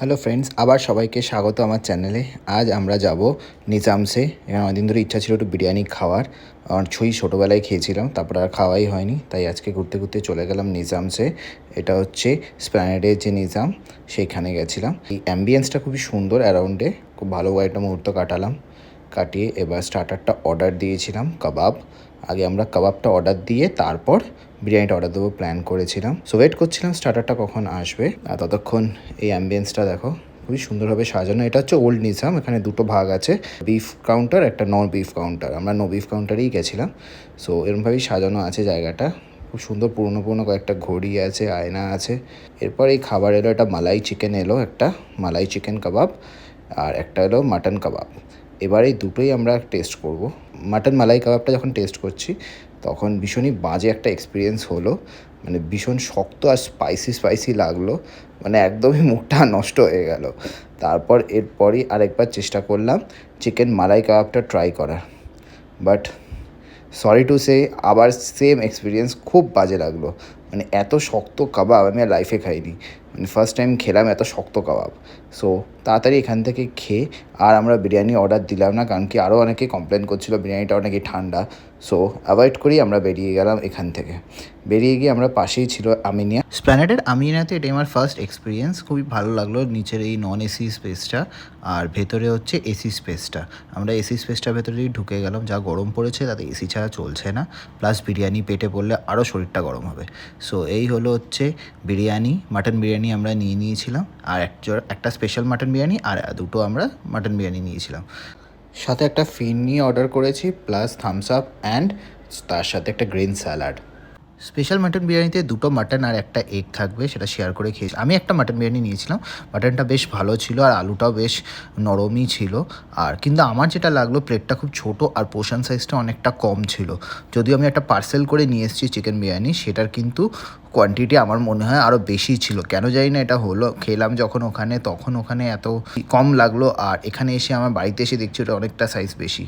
Hello friends, আবার সবাইকে স্বাগত আমার চ্যানেলে। আজ আমরা যাব নিজামসে। এখানে অনেকদিন ধরে ইচ্ছা ছিল একটু বিরিয়ানি খাওয়ার। আর ছোটোবেলায় খেয়েছিলাম, তারপর আর খাওয়াই হয়নি, তাই আজকে ঘুরতে ঘুরতে চলে গেলাম নিজামসে। এটা হচ্ছে স্প্ল্যানেডের যে নিজাম, সেইখানে গেছিলাম। এই অ্যাম্বিয়েন্সটা খুবই সুন্দর অ্যারাউন্ডে, খুব ভালো একটা মুহূর্ত কাটালাম। কাটিয়ে এবার স্টার্টারটা অর্ডার দিয়েছিলাম, কাবাব। আগে আমরা কাবাবটা অর্ডার দিয়ে তারপর বিরিয়ানিটা অর্ডার দেবো প্ল্যান করেছিলাম। সো ওয়েট করছিলাম স্টার্টারটা কখন আসবে। আর ততক্ষণ এই অ্যাম্বিয়েন্সটা দেখো, খুবই সুন্দরভাবে সাজানো। এটা হচ্ছে ওল্ড নিজাম, এখানে দুটো ভাগ আছে, বিফ কাউন্টার, একটা নন বিফ কাউন্টার। আমরা নো বিফ কাউন্টারেই গেছিলাম। সো এরকমভাবেই সাজানো আছে জায়গাটা। খুব সুন্দর পুরনো পুরনো কয়েকটা ঘড়ি আছে, আয়না আছে। এরপর এই খাবার এলো, একটা মালাই চিকেন এলো, একটা মালাই চিকেন কাবাব, আর একটা এলো মাটন কাবাব। এবার এই দুটোই আমরা টেস্ট করব। মাটন মালাই কাবাবটা যখন টেস্ট করছি তখন ভীষণই বাজে একটা এক্সপিরিয়েন্স হলো। মানে ভীষণ শক্ত আর স্পাইসি স্পাইসি লাগলো, মানে একদমই মুখটা নষ্ট হয়ে গেল। তারপর এরপরই আরেকবার চেষ্টা করলাম চিকেন মালাই কাবাবটা ট্রাই করার, বাট সরি টু সে আবার সেম এক্সপিরিয়েন্স, খুব বাজে লাগলো। মানে এত শক্ত কাবাব আমি আর লাইফে খাইনি, মানে ফার্স্ট টাইম খেলাম এত শক্ত কাবাব। সো তাড়াতাড়ি এখান থেকে খেয়ে আর আমরা বিরিয়ানি অর্ডার দিলাম না, কারণ কি আরও অনেকে কমপ্লেন করছিলো বিরিয়ানিটাও নাকি ঠান্ডা। সো অ্যাভয়েড করি আমরা বেরিয়ে গেলাম এখান থেকে। বেরিয়ে গিয়ে আমরা পাশেই ছিল আমিনিয়া, স্প্ল্যানেডের আমিনিয়াতে। এটাই আমার ফার্স্ট এক্সপিরিয়েন্স, খুবই ভালো লাগলো। নিচের এই নন এসি স্পেসটা আর ভেতরে হচ্ছে এসি স্পেসটা। আমরা এসি স্পেসটার ভেতরেই ঢুকে গেলাম। যা গরম পড়েছে তাতে এসি ছাড়া চলছে না, প্লাস বিরিয়ানি পেটে পড়লে আরও শরীরটা গরম হবে। সো এই হলো হচ্ছে বিরিয়ানি, মাটন বিরিয়ানি আমরা নিয়ে নিয়েছিলাম, আর একটা স্পেশাল মাটন বিরিয়ানি, আর দুটো আমরা মাটন বিরিয়ানি নিয়েছিলাম। সাথে একটা ফিরনি অর্ডার করেছি, প্লাস থামস আপ, অ্যান্ড তার সাথে একটা গ্রিন স্যালাড। স্পেশাল মাটন বিরিয়ানিতে দুটো মাটন আর একটা এগ থাকবে, সেটা শেয়ার করে খেয়েছি। আমি একটা মাটন বিরিয়ানি নিয়েছিলাম, মাটনটা বেশ ভালো ছিল আর আলুটাও বেশ নরমই ছিল। আর কিন্তু আমার যেটা লাগলো, প্লেটটা খুব ছোট আর পোর্শন সাইজটা অনেকটা কম ছিল। যদিও আমি একটা পার্সেল করে নিয়ে এসেছি চিকেন বিরিয়ানি, সেটার কিন্তু কোয়ান্টিটি আমার মনে হয় আরও বেশি ছিল। কেন জানি না এটা হলো, খেলাম যখন ওখানে তখন ওখানে এত কম লাগলো, আর এখানে এসে আমার বাড়িতে এসে দেখছি ওটা অনেকটা সাইজ বেশি।